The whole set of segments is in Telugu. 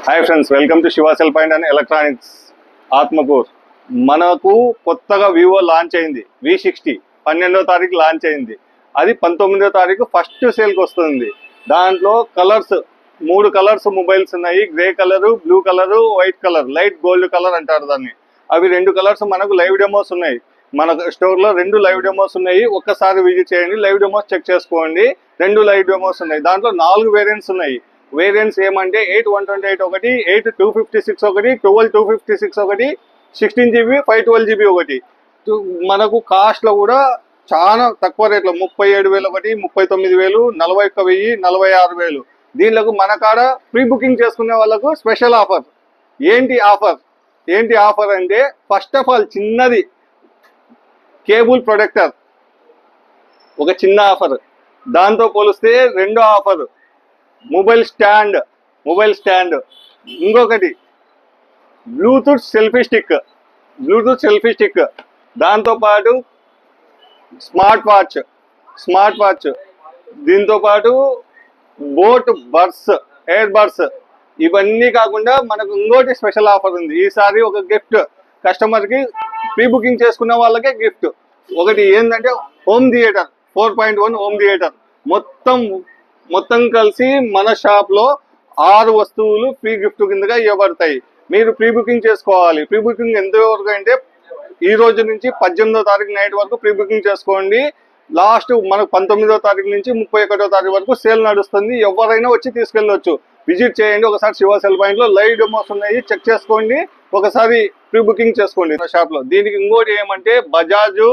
Hi friends, welcome to Shiva cell point and electronics Atmakur. మనకు కొత్తగా వివో లాంచ్ అయింది V60. 12వ తారీఖు లాంచ్ అయింది. అది 19వ తారీఖు ఫస్ట్ సేల్కి వస్తుంది. దాంట్లో కలర్స్ 3 కలర్స్ మొబైల్స్ ఉన్నాయి. Grey colour, blue colour, white colour, light gold colour అంటారు దాన్ని. అవి 2 కలర్స్ మనకు లైవ్ డెమోస్ ఉన్నాయి. మన స్టోర్లో 2 లైవ్ డెమోస్ ఉన్నాయి. ఒక్కసారి విజిట్ చేయండి, లైవ్ డెమోస్ చెక్ చేసుకోండి. 2 లైవ్ డెమోస్ ఉన్నాయి. దాంట్లో 4 వేరియంట్స్ ఉన్నాయి. వేరియంట్స్ ఏమంటే 8/128 ఒకటి, 8/256 ఒకటి, 12/256 ఒకటి, 16GB 512GB ఒకటి. మనకు కాస్ట్లో కూడా చాలా తక్కువ రేట్లో 37,000 ఒకటి, 39,000, 41,000, 46,000. దీనిలకు మన కాడ ప్రీ బుకింగ్ చేసుకునే వాళ్ళకు స్పెషల్ ఆఫర్. ఏంటి ఆఫర్ అంటే, ఫస్ట్ ఆఫ్ ఆల్ చిన్నది కేబుల్ ప్రొటెక్టర్ ఒక చిన్న ఆఫర్. దాంతో పోలిస్తే రెండో ఆఫర్ మొబైల్ స్టాండ్. ఇంకొకటి బ్లూటూత్ సెల్ఫీ స్టిక్. దాంతోపాటు స్మార్ట్ వాచ్. దీంతోపాటు బోట్ బడ్స్, ఎయిర్ బడ్స్. ఇవన్నీ కాకుండా మనకు ఇంకోటి స్పెషల్ ఆఫర్ ఉంది. ఈసారి ఒక గిఫ్ట్ కస్టమర్కి ప్రీ బుకింగ్ చేసుకున్న వాళ్ళకే గిఫ్ట్ ఒకటి ఏంటంటే హోమ్ థియేటర్ 4.1 హోమ్ థియేటర్. మొత్తం కలిసి మన షాప్లో 6 వస్తువులు ఫ్రీ గిఫ్ట్ కిందగా ఇవ్వబడతాయి. మీరు ప్రీ బుకింగ్ చేసుకోవాలి. ప్రీ బుకింగ్ ఎంతవరకు అంటే ఈ రోజు నుంచి 18వ తారీఖు నైట్ వరకు ప్రీ బుకింగ్ చేసుకోండి. లాస్ట్ మనకు 19వ తారీఖు నుంచి 31వ తారీఖు వరకు సేల్ నడుస్తుంది. ఎవరైనా వచ్చి తీసుకెళ్ళవచ్చు. విజిట్ చేయండి. ఒకసారి శివ సెల్ పాయింట్ లో లైవ్ డెమోస్ ఉన్నాయి, చెక్ చేసుకోండి. ఒకసారి ప్రీ బుకింగ్ చేసుకోండి షాప్ లో. దీనికి ఇంకోటి ఏమంటే బజాజ్,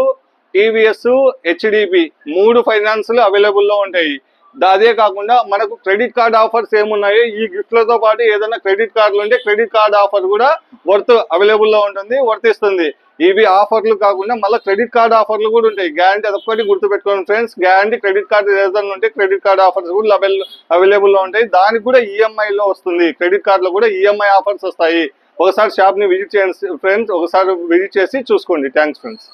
టీవీఎస్, హెచ్డిపి 3 ఫైనాన్స్లు అవైలబుల్లో ఉంటాయి. అదే కాకుండా మనకు క్రెడిట్ కార్డ్ ఆఫర్స్ ఏమున్నాయి, ఈ గిఫ్ట్లతో పాటు ఏదైనా క్రెడిట్ కార్డులు ఉంటే క్రెడిట్ కార్డ్ ఆఫర్ కూడా అవైలబుల్లో ఉంటుంది, వర్తిస్తుంది. ఇవి ఆఫర్లు కాకుండా మళ్ళీ క్రెడిట్ కార్డ్ ఆఫర్లు కూడా ఉంటాయి. గ్యారంటీ అదొక్కటి గుర్తుపెట్టుకోండి ఫ్రెండ్స్. గ్యారంటీ క్రెడిట్ కార్డు ఏదైనా ఉంటే క్రెడిట్ కార్డ్ ఆఫర్స్ కూడా అవైలబుల్లో ఉంటాయి. దానికి కూడా ఈఎంఐలో వస్తుంది. క్రెడిట్ కార్డులో కూడా ఈఎంఐ ఆఫర్స్ వస్తాయి. ఒకసారి షాప్ని విజిట్ చేయండి ఫ్రెండ్స్. ఒకసారి విజిట్ చేసి చూసుకోండి. Thanks friends.